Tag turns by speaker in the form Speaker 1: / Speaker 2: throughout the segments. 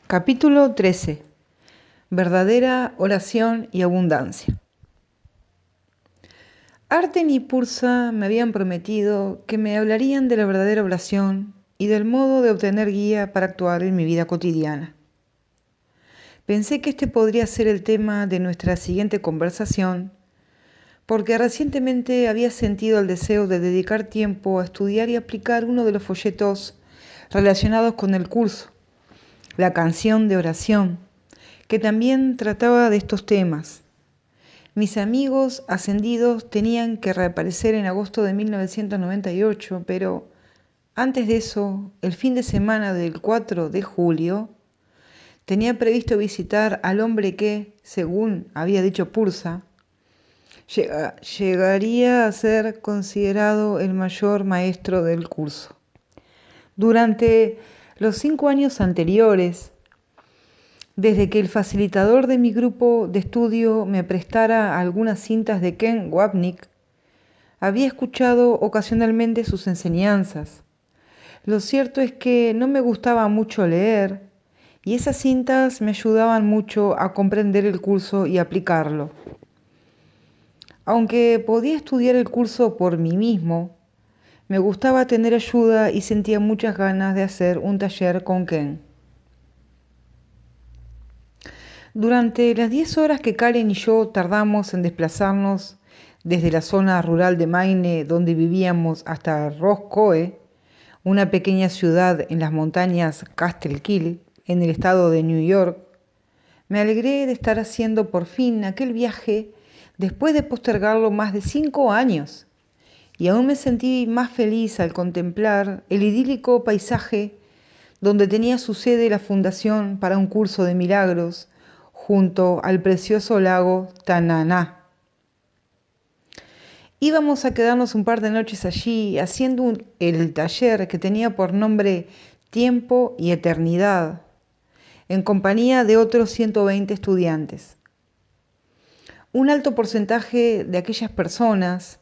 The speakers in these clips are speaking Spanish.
Speaker 1: Capítulo 13. Verdadera oración y abundancia. Arten y Pursa me habían prometido que me hablarían de la verdadera oración y del modo de obtener guía para actuar en mi vida cotidiana. Pensé que este podría ser el tema de nuestra siguiente conversación, porque recientemente había sentido el deseo de dedicar tiempo a estudiar y aplicar uno de los folletos relacionados con el curso, la canción de oración, que también trataba de estos temas. Mis amigos ascendidos tenían que reaparecer en agosto de 1998, pero antes de eso, el fin de semana del 4 de julio, tenía previsto visitar al hombre que, según había dicho Pursa, llegaría a ser considerado el mayor maestro del curso. Durante los 5 años anteriores, desde que el facilitador de mi grupo de estudio me prestara algunas cintas de Ken Wapnick, había escuchado ocasionalmente sus enseñanzas. Lo cierto es que no me gustaba mucho leer y esas cintas me ayudaban mucho a comprender el curso y aplicarlo. Aunque podía estudiar el curso por mí mismo, me gustaba tener ayuda y sentía muchas ganas de hacer un taller con Ken. Durante las 10 horas que Karen y yo tardamos en desplazarnos desde la zona rural de Maine donde vivíamos hasta Roscoe, una pequeña ciudad en las montañas Castle Kill, en el estado de New York, me alegré de estar haciendo por fin aquel viaje después de postergarlo más de 5 años. Y aún me sentí más feliz al contemplar el idílico paisaje donde tenía su sede la Fundación para un Curso de Milagros, junto al precioso lago Tanana. Íbamos a quedarnos un par de noches allí haciendo el taller que tenía por nombre Tiempo y Eternidad, en compañía de otros 120 estudiantes. Un alto porcentaje de aquellas personas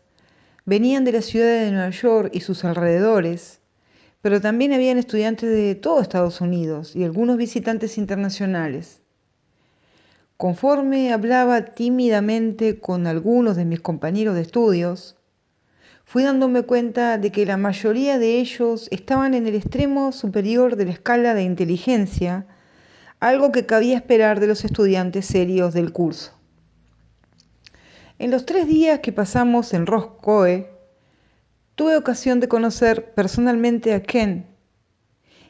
Speaker 1: venían de la ciudad de Nueva York y sus alrededores, pero también habían estudiantes de todo Estados Unidos y algunos visitantes internacionales. Conforme hablaba tímidamente con algunos de mis compañeros de estudios, fui dándome cuenta de que la mayoría de ellos estaban en el extremo superior de la escala de inteligencia, algo que cabía esperar de los estudiantes serios del curso. En los 3 días que pasamos en Roscoe, tuve ocasión de conocer personalmente a Ken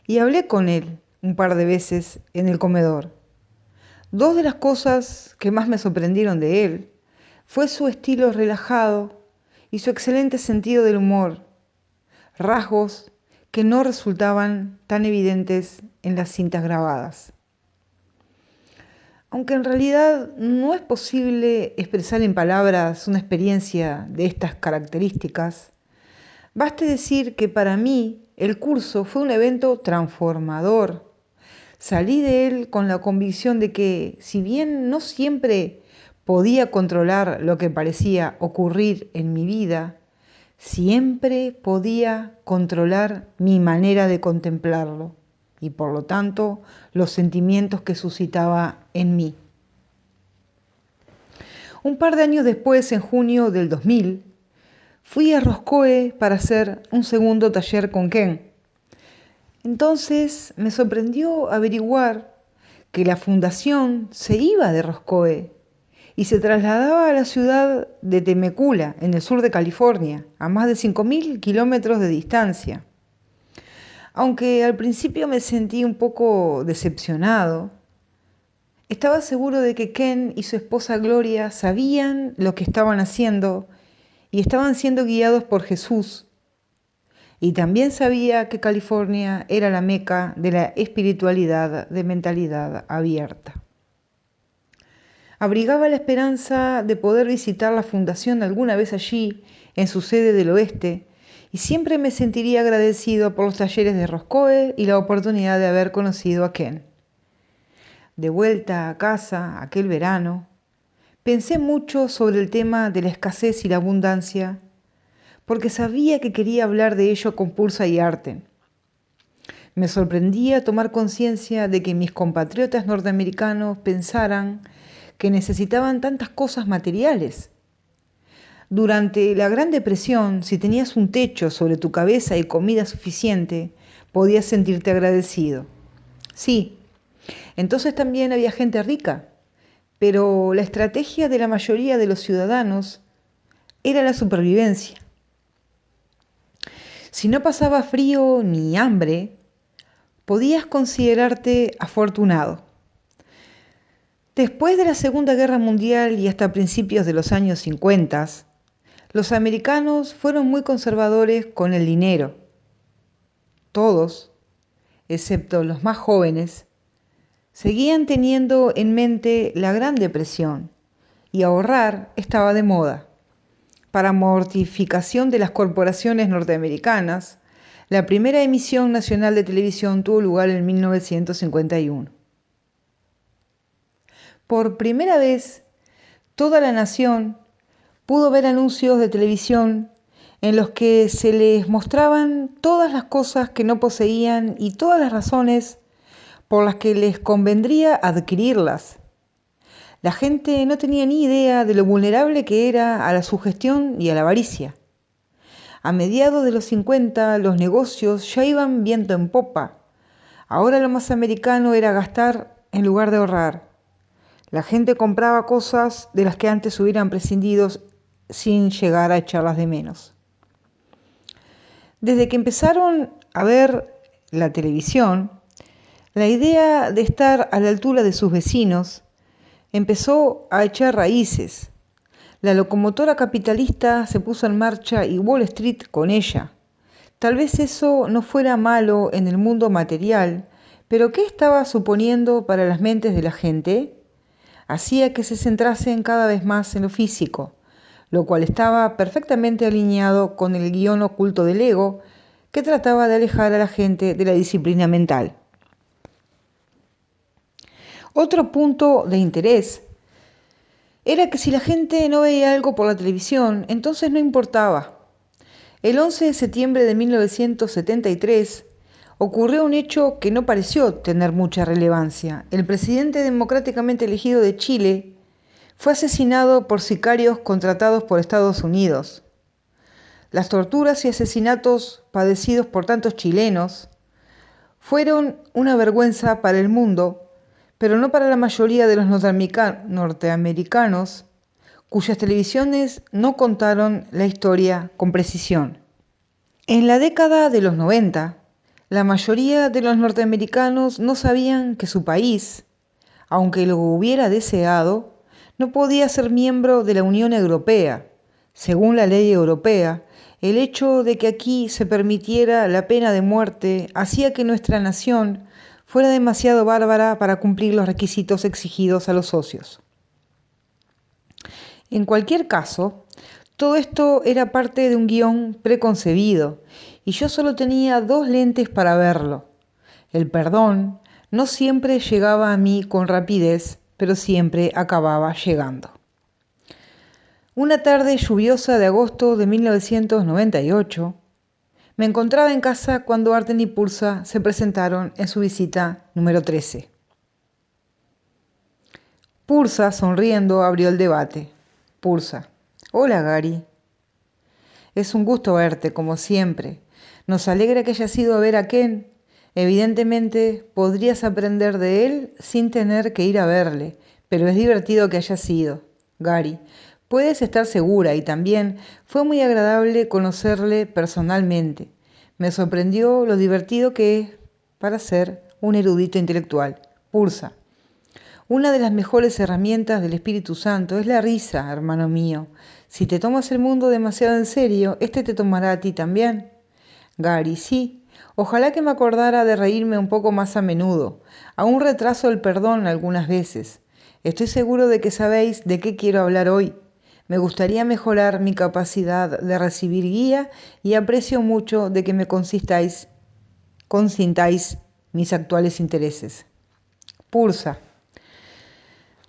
Speaker 1: y hablé con él un par de veces en el comedor. 2 de las cosas que más me sorprendieron de él fue su estilo relajado y su excelente sentido del humor, rasgos que no resultaban tan evidentes en las cintas grabadas. Aunque en realidad no es posible expresar en palabras una experiencia de estas características, baste decir que para mí el curso fue un evento transformador. Salí de él con la convicción de que, si bien no siempre podía controlar lo que parecía ocurrir en mi vida, siempre podía controlar mi manera de contemplarlo y, por lo tanto, los sentimientos que suscitaba en mí. Un par de años después, en junio del 2000, fui a Roscoe para hacer un segundo taller con Ken. Entonces me sorprendió averiguar que la fundación se iba de Roscoe y se trasladaba a la ciudad de Temecula, en el sur de California, a más de 5.000 kilómetros de distancia. Aunque al principio me sentí un poco decepcionado, estaba seguro de que Ken y su esposa Gloria sabían lo que estaban haciendo y estaban siendo guiados por Jesús. Y también sabía que California era la meca de la espiritualidad de mentalidad abierta. Abrigaba la esperanza de poder visitar la fundación alguna vez allí, en su sede del oeste, y siempre me sentiría agradecido por los talleres de Roscoe y la oportunidad de haber conocido a Ken. De vuelta a casa aquel verano, pensé mucho sobre el tema de la escasez y la abundancia, porque sabía que quería hablar de ello con Pursa y Arten. Me sorprendía tomar conciencia de que mis compatriotas norteamericanos pensaran que necesitaban tantas cosas materiales. Durante la Gran Depresión, si tenías un techo sobre tu cabeza y comida suficiente, podías sentirte agradecido. Sí, entonces también había gente rica, pero la estrategia de la mayoría de los ciudadanos era la supervivencia. Si no pasaba frío ni hambre, podías considerarte afortunado. Después de la Segunda Guerra Mundial y hasta principios de los años 50, los americanos fueron muy conservadores con el dinero. Todos, excepto los más jóvenes, seguían teniendo en mente la Gran Depresión y ahorrar estaba de moda. Para mortificación de las corporaciones norteamericanas, la primera emisión nacional de televisión tuvo lugar en 1951. Por primera vez, toda la nación pudo ver anuncios de televisión en los que se les mostraban todas las cosas que no poseían y todas las razones por las que les convendría adquirirlas. La gente no tenía ni idea de lo vulnerable que era a la sugestión y a la avaricia. A mediados de los 50, los negocios ya iban viento en popa. Ahora lo más americano era gastar en lugar de ahorrar. La gente compraba cosas de las que antes hubieran prescindido sin llegar a echarlas de menos. Desde que empezaron a ver la televisión, la idea de estar a la altura de sus vecinos empezó a echar raíces. La locomotora capitalista se puso en marcha y Wall Street con ella. Tal vez eso no fuera malo en el mundo material, pero ¿qué estaba suponiendo para las mentes de la gente? Hacía que se centrasen cada vez más en lo físico, lo cual estaba perfectamente alineado con el guión oculto del ego que trataba de alejar a la gente de la disciplina mental. Otro punto de interés era que si la gente no veía algo por la televisión, entonces no importaba. El 11 de septiembre de 1973 ocurrió un hecho que no pareció tener mucha relevancia. El presidente democráticamente elegido de Chile fue asesinado por sicarios contratados por Estados Unidos. Las torturas y asesinatos padecidos por tantos chilenos fueron una vergüenza para el mundo, pero no para la mayoría de los norteamericanos, cuyas televisiones no contaron la historia con precisión. En la década de los 90, la mayoría de los norteamericanos no sabían que su país, aunque lo hubiera deseado, no podía ser miembro de la Unión Europea. Según la ley europea, el hecho de que aquí se permitiera la pena de muerte hacía que nuestra nación fuera demasiado bárbara para cumplir los requisitos exigidos a los socios. En cualquier caso, todo esto era parte de un guión preconcebido y yo solo tenía dos lentes para verlo. El perdón no siempre llegaba a mí con rapidez, pero siempre acababa llegando. Una tarde lluviosa de agosto de 1998, me encontraba en casa cuando Arten y Pulsa se presentaron en su visita número 13. Pulsa, sonriendo, abrió el debate. Pulsa: hola, Gary. Es un gusto verte, como siempre. Nos alegra que hayas ido a ver a Ken. Evidentemente, podrías aprender de él sin tener que ir a verle, pero es divertido que hayas ido. Gary: puedes estar segura, y también fue muy agradable conocerle personalmente. Me sorprendió lo divertido que es para ser un erudito intelectual. Pulsa: una de las mejores herramientas del Espíritu Santo es la risa, hermano mío. Si te tomas el mundo demasiado en serio, este te tomará a ti también. Gary: sí, ojalá que me acordara de reírme un poco más a menudo. Aún retraso el perdón algunas veces. Estoy seguro de que sabéis de qué quiero hablar hoy. Me gustaría mejorar mi capacidad de recibir guía y aprecio mucho de que me consintáis mis actuales intereses. Pulsa: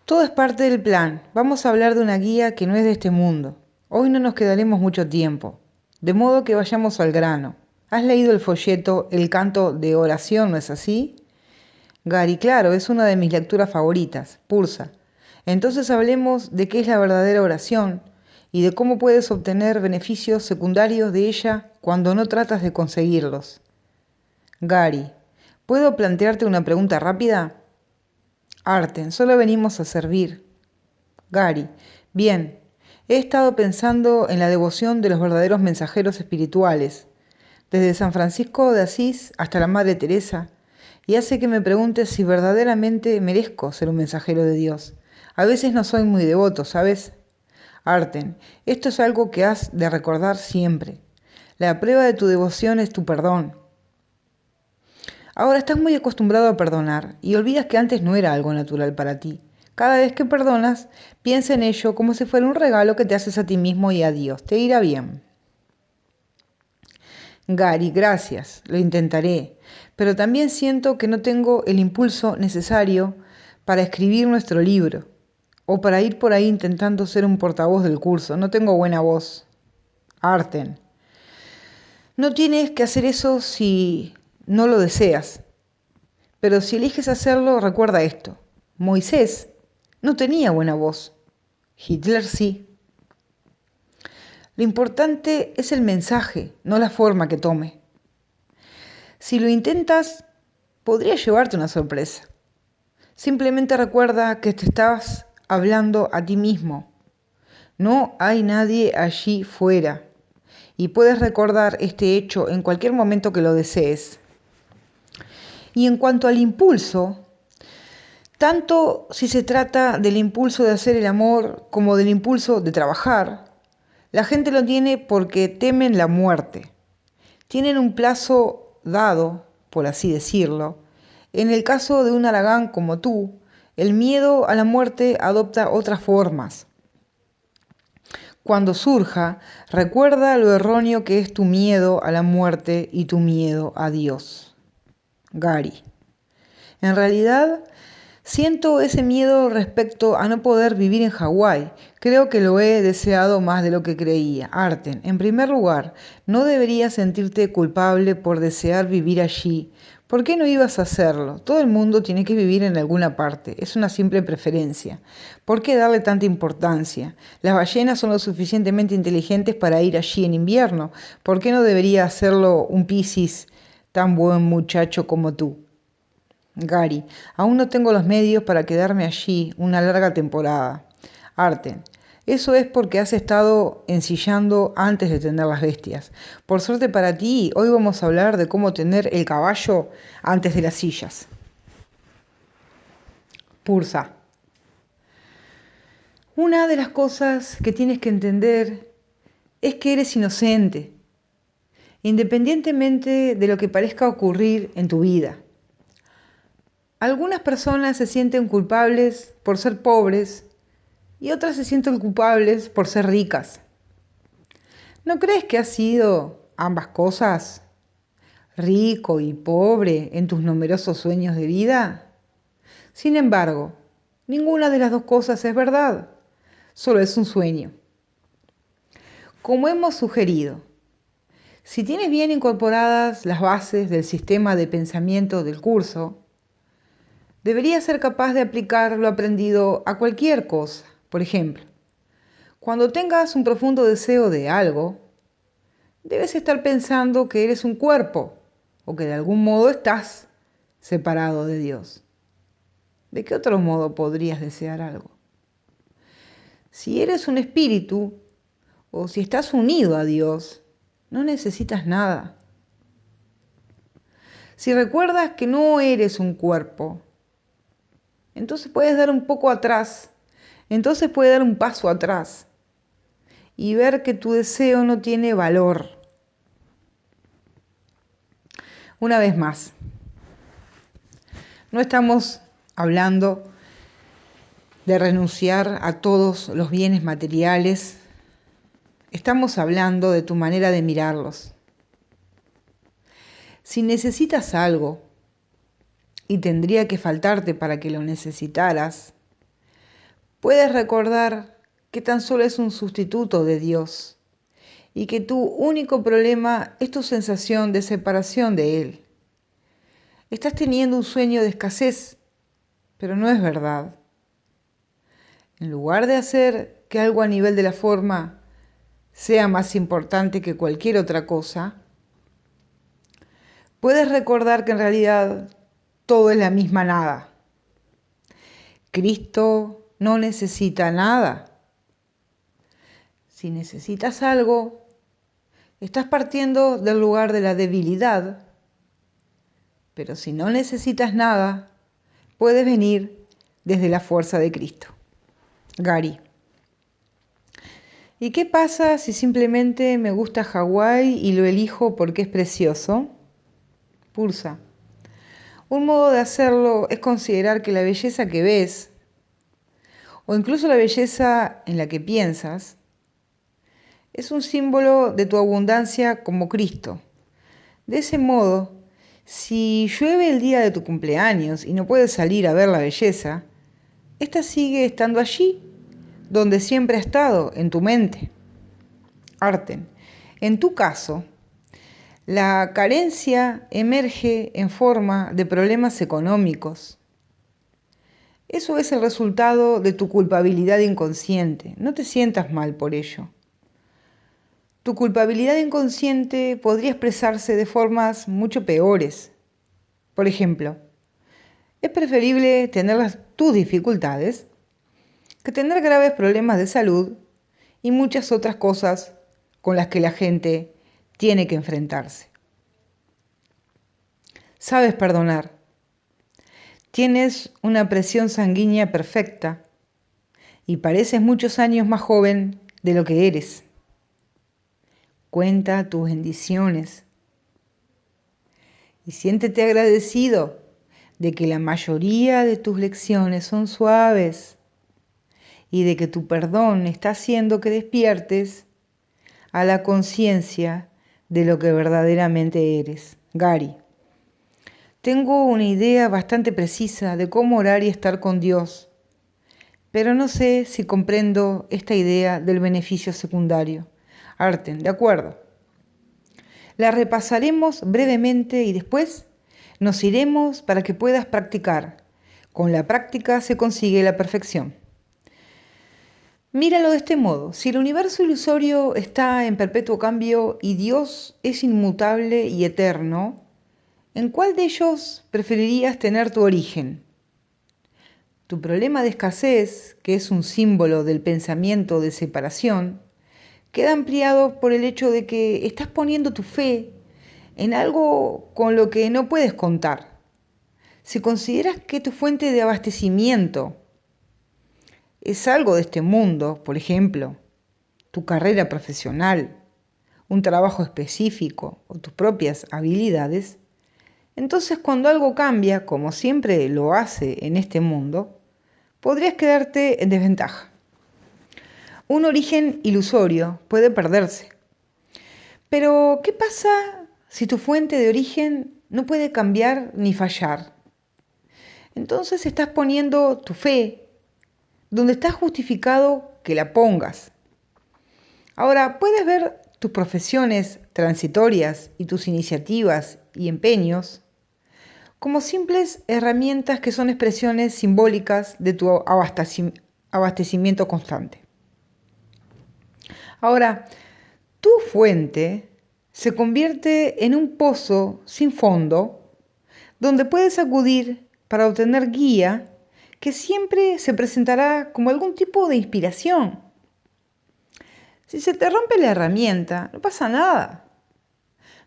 Speaker 1: todo es parte del plan. Vamos a hablar de una guía que no es de este mundo. Hoy no nos quedaremos mucho tiempo, de modo que vayamos al grano. ¿Has leído el folleto El canto de oración, no es así? Gary, claro, es una de mis lecturas favoritas. Pursa. Entonces hablemos de qué es la verdadera oración y de cómo puedes obtener beneficios secundarios de ella cuando no tratas de conseguirlos. Gary, ¿puedo plantearte una pregunta rápida? Arten, solo venimos a servir. Gary, bien, he estado pensando en la devoción de los verdaderos mensajeros espirituales, desde San Francisco de Asís hasta la Madre Teresa, y hace que me pregunte si verdaderamente merezco ser un mensajero de Dios. A veces no soy muy devoto, ¿sabes? Arten, esto es algo que has de recordar siempre. La prueba de tu devoción es tu perdón. Ahora estás muy acostumbrado a perdonar y olvidas que antes no era algo natural para ti. Cada vez que perdonas, piensa en ello como si fuera un regalo que te haces a ti mismo y a Dios. Te irá bien. Gary, gracias, lo intentaré, pero también siento que no tengo el impulso necesario para escribir nuestro libro o para ir por ahí intentando ser un portavoz del curso. No tengo buena voz. Arten, no tienes que hacer eso si no lo deseas, pero si eliges hacerlo, recuerda esto. Moisés no tenía buena voz. Hitler sí. Lo importante es el mensaje, no la forma que tome. Si lo intentas, podría llevarte una sorpresa. Simplemente recuerda que te estás hablando a ti mismo. No hay nadie allí fuera. Y puedes recordar este hecho en cualquier momento que lo desees. Y en cuanto al impulso, tanto si se trata del impulso de hacer el amor como del impulso de trabajar, la gente lo tiene porque temen la muerte. Tienen un plazo dado, por así decirlo. En el caso de un Aragán como tú, el miedo a la muerte adopta otras formas. Cuando surja, recuerda lo erróneo que es tu miedo a la muerte y tu miedo a Dios. Gary. En realidad, siento ese miedo respecto a no poder vivir en Hawái. Creo que lo he deseado más de lo que creía. Arten, en primer lugar, no deberías sentirte culpable por desear vivir allí. ¿Por qué no ibas a hacerlo? Todo el mundo tiene que vivir en alguna parte. Es una simple preferencia. ¿Por qué darle tanta importancia? Las ballenas son lo suficientemente inteligentes para ir allí en invierno. ¿Por qué no debería hacerlo un Piscis tan buen muchacho como tú? Gary, aún no tengo los medios para quedarme allí una larga temporada. Arten, eso es porque has estado ensillando antes de tener las bestias. Por suerte para ti, hoy vamos a hablar de cómo tener el caballo antes de las sillas. Pursa. Una de las cosas que tienes que entender es que eres inocente, independientemente de lo que parezca ocurrir en tu vida. Algunas personas se sienten culpables por ser pobres y otras se sienten culpables por ser ricas. ¿No crees que has sido ambas cosas, rico y pobre, en tus numerosos sueños de vida? Sin embargo, ninguna de las dos cosas es verdad, solo es un sueño. Como hemos sugerido, si tienes bien incorporadas las bases del sistema de pensamiento del curso, deberías ser capaz de aplicar lo aprendido a cualquier cosa. Por ejemplo, cuando tengas un profundo deseo de algo, debes estar pensando que eres un cuerpo o que de algún modo estás separado de Dios. ¿De qué otro modo podrías desear algo? Si eres un espíritu o si estás unido a Dios, no necesitas nada. Si recuerdas que no eres un cuerpo, entonces puedes dar un poco atrás, entonces puedes dar un paso atrás y ver que tu deseo no tiene valor. Una vez más, no estamos hablando de renunciar a todos los bienes materiales, estamos hablando de tu manera de mirarlos. Si necesitas algo, y tendría que faltarte para que lo necesitaras, puedes recordar que tan solo es un sustituto de Dios y que tu único problema es tu sensación de separación de Él. Estás teniendo un sueño de escasez, pero no es verdad. En lugar de hacer que algo a nivel de la forma sea más importante que cualquier otra cosa, puedes recordar que en realidad todo es la misma nada. Cristo no necesita nada. Si necesitas algo, estás partiendo del lugar de la debilidad, pero si no necesitas nada, puedes venir desde la fuerza de Cristo. Gary. ¿Y qué pasa si simplemente me gusta Hawái y lo elijo porque es precioso? Pulsa. Un modo de hacerlo es considerar que la belleza que ves, o incluso la belleza en la que piensas, es un símbolo de tu abundancia como Cristo. De ese modo, si llueve el día de tu cumpleaños y no puedes salir a ver la belleza, esta sigue estando allí, donde siempre ha estado, en tu mente. Arten. En tu caso, la carencia emerge en forma de problemas económicos. Eso es el resultado de tu culpabilidad inconsciente. No te sientas mal por ello. Tu culpabilidad inconsciente podría expresarse de formas mucho peores. Por ejemplo, es preferible tener tus dificultades que tener graves problemas de salud y muchas otras cosas con las que la gente tiene que enfrentarse. Sabes perdonar. Tienes una presión sanguínea perfecta y pareces muchos años más joven de lo que eres. Cuenta tus bendiciones y siéntete agradecido de que la mayoría de tus lecciones son suaves y de que tu perdón está haciendo que despiertes a la conciencia de lo que verdaderamente eres. Gary. Tengo una idea bastante precisa de cómo orar y estar con Dios, pero no sé si comprendo esta idea del beneficio secundario. Arten, de acuerdo. La repasaremos brevemente y después nos iremos para que puedas practicar. Con la práctica se consigue la perfección. Míralo de este modo, si el universo ilusorio está en perpetuo cambio y Dios es inmutable y eterno, ¿en cuál de ellos preferirías tener tu origen? Tu problema de escasez, que es un símbolo del pensamiento de separación, queda ampliado por el hecho de que estás poniendo tu fe en algo con lo que no puedes contar. Si consideras que tu fuente de abastecimiento es algo de este mundo, por ejemplo, tu carrera profesional, un trabajo específico o tus propias habilidades, entonces cuando algo cambia, como siempre lo hace en este mundo, podrías quedarte en desventaja. Un origen ilusorio puede perderse. Pero, ¿qué pasa si tu fuente de origen no puede cambiar ni fallar? Entonces estás poniendo tu fe donde está justificado que la pongas. Ahora, puedes ver tus profesiones transitorias y tus iniciativas y empeños como simples herramientas que son expresiones simbólicas de tu abastecimiento constante. Ahora, tu fuente se convierte en un pozo sin fondo donde puedes acudir para obtener guía que siempre se presentará como algún tipo de inspiración. Si se te rompe la herramienta, no pasa nada.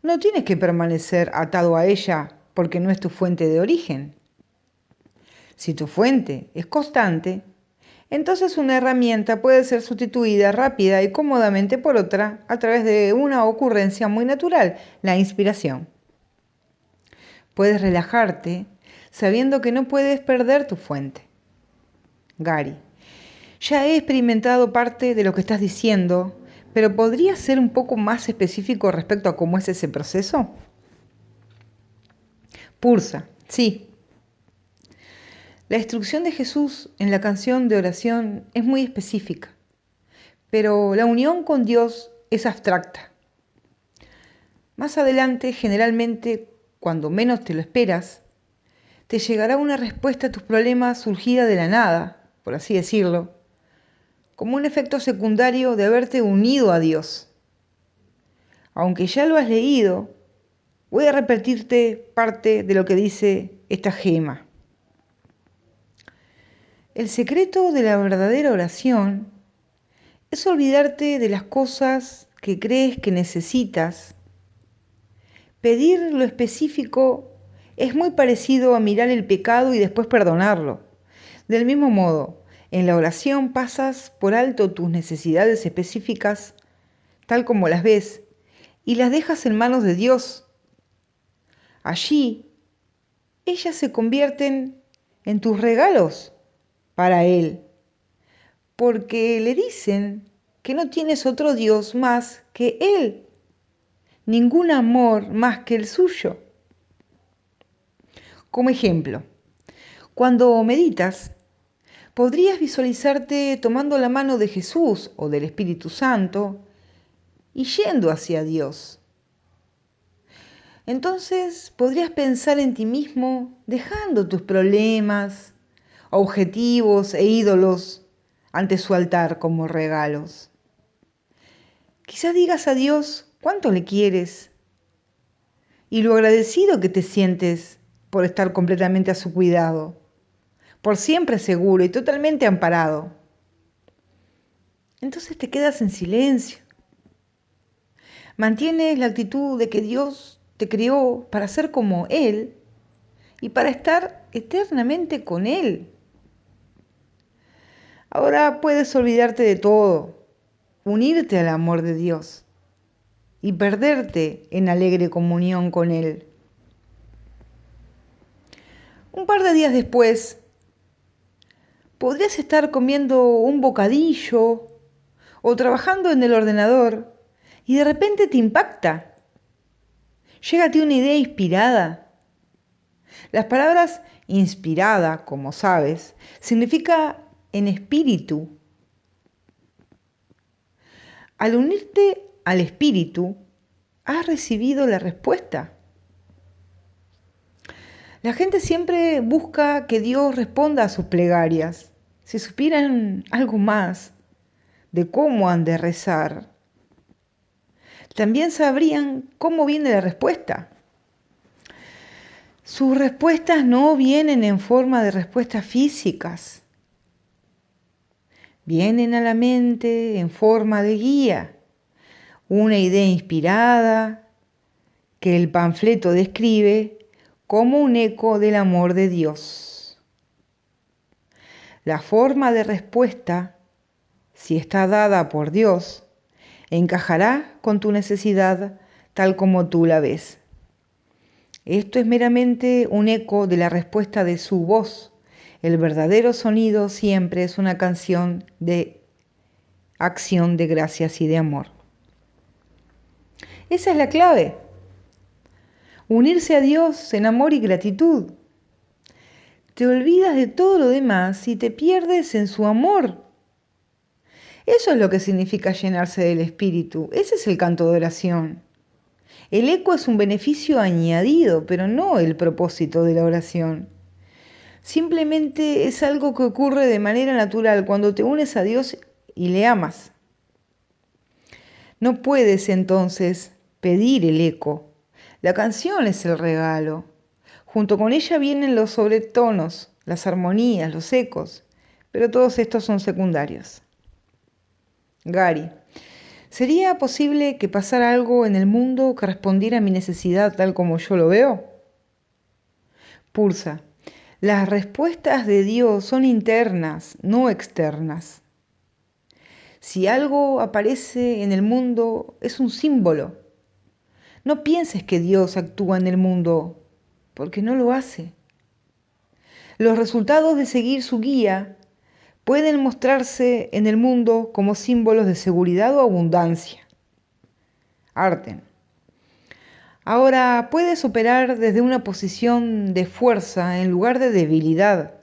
Speaker 1: No tienes que permanecer atado a ella porque no es tu fuente de origen. Si tu fuente es constante, entonces una herramienta puede ser sustituida rápida y cómodamente por otra a través de una ocurrencia muy natural, la inspiración. Puedes relajarte sabiendo que no puedes perder tu fuente. Gary, ya he experimentado parte de lo que estás diciendo, pero ¿podrías ser un poco más específico respecto a cómo es ese proceso? Pulsa, sí. La instrucción de Jesús en la canción de oración es muy específica, pero la unión con Dios es abstracta. Más adelante, generalmente, cuando menos te lo esperas, te llegará una respuesta a tus problemas surgida de la nada, por así decirlo, como un efecto secundario de haberte unido a Dios. Aunque ya lo has leído, voy a repetirte parte de lo que dice esta gema. El secreto de la verdadera oración es olvidarte de las cosas que crees que necesitas. Pedir lo específico es muy parecido a mirar el pecado y después perdonarlo. Del mismo modo, en la oración pasas por alto tus necesidades específicas, tal como las ves, y las dejas en manos de Dios. Allí, ellas se convierten en tus regalos para Él, porque le dicen que no tienes otro Dios más que Él, ningún amor más que el suyo. Como ejemplo, cuando meditas, podrías visualizarte tomando la mano de Jesús o del Espíritu Santo y yendo hacia Dios. Entonces podrías pensar en ti mismo dejando tus problemas, objetivos e ídolos ante su altar como regalos. Quizás digas a Dios cuánto le quieres y lo agradecido que te sientes por estar completamente a su cuidado, por siempre seguro y totalmente amparado. Entonces te quedas en silencio. Mantienes la actitud de que Dios te creó para ser como Él y para estar eternamente con Él. Ahora puedes olvidarte de todo, unirte al amor de Dios y perderte en alegre comunión con Él. Un par de días después, podrías estar comiendo un bocadillo o trabajando en el ordenador y de repente te impacta. Llega a ti una idea inspirada. Las palabras inspirada, como sabes, significa en espíritu. Al unirte al espíritu, has recibido la respuesta. La gente siempre busca que Dios responda a sus plegarias. Si supieran algo más de cómo han de rezar, también sabrían cómo viene la respuesta. Sus respuestas no vienen en forma de respuestas físicas. Vienen a la mente en forma de guía, una idea inspirada que el panfleto describe como un eco del amor de Dios. La forma de respuesta, si está dada por Dios, encajará con tu necesidad tal como tú la ves. Esto es meramente un eco de la respuesta de su voz. El verdadero sonido siempre es una canción de acción de gracias y de amor. Esa es la clave. Unirse a Dios en amor y gratitud. Te olvidas de todo lo demás y te pierdes en su amor. Eso es lo que significa llenarse del Espíritu. Ese es el canto de oración. El eco es un beneficio añadido, pero no el propósito de la oración. Simplemente es algo que ocurre de manera natural cuando te unes a Dios y le amas. No puedes entonces pedir el eco. La canción es el regalo. Junto con ella vienen los sobretonos, las armonías, los ecos, pero todos estos son secundarios. Gary, ¿sería posible que pasara algo en el mundo que respondiera a mi necesidad tal como yo lo veo? Pulsa, las respuestas de Dios son internas, no externas. Si algo aparece en el mundo, es un símbolo. No pienses que Dios actúa en el mundo, porque no lo hace. Los resultados de seguir su guía pueden mostrarse en el mundo como símbolos de seguridad o abundancia. Arten. Ahora puedes operar desde una posición de fuerza en lugar de debilidad.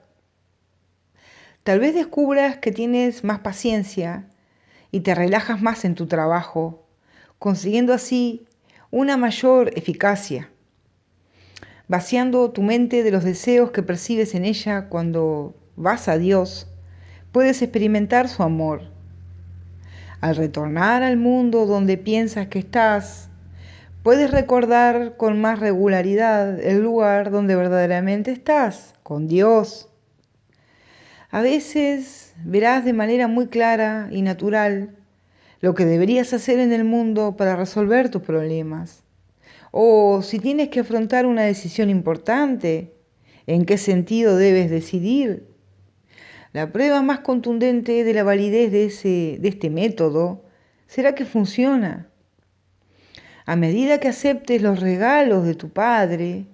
Speaker 1: Tal vez descubras que tienes más paciencia y te relajas más en tu trabajo consiguiendo así una mayor eficacia, vaciando tu mente de los deseos que percibes en ella. Cuando vas a Dios, puedes experimentar su amor. Al retornar al mundo donde piensas que estás, puedes recordar con más regularidad el lugar donde verdaderamente estás, con Dios. A veces verás de manera muy clara y natural lo que deberías hacer en el mundo para resolver tus problemas. O si tienes que afrontar una decisión importante, ¿en qué sentido debes decidir? La prueba más contundente de la validez de este método será que funciona. A medida que aceptes los regalos de tu Padre,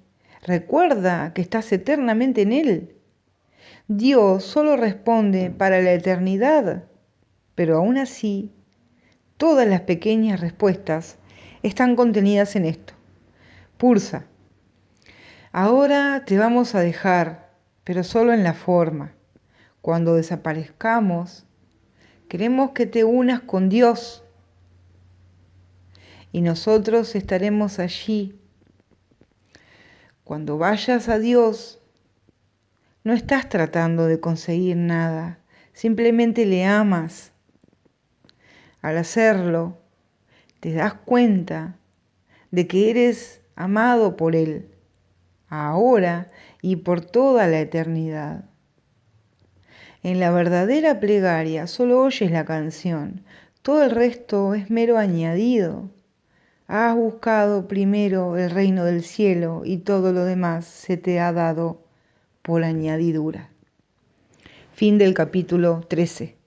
Speaker 1: recuerda que estás eternamente en Él. Dios solo responde para la eternidad, pero aún así, todas las pequeñas respuestas están contenidas en esto. Pulsa. Ahora te vamos a dejar, pero solo en la forma. Cuando desaparezcamos, queremos que te unas con Dios y nosotros estaremos allí. Cuando vayas a Dios, no estás tratando de conseguir nada, simplemente le amas. Al hacerlo, te das cuenta de que eres amado por Él, ahora y por toda la eternidad. En la verdadera plegaria solo oyes la canción, todo el resto es mero añadido. Has buscado primero el reino del cielo y todo lo demás se te ha dado por añadidura. Fin del capítulo 13.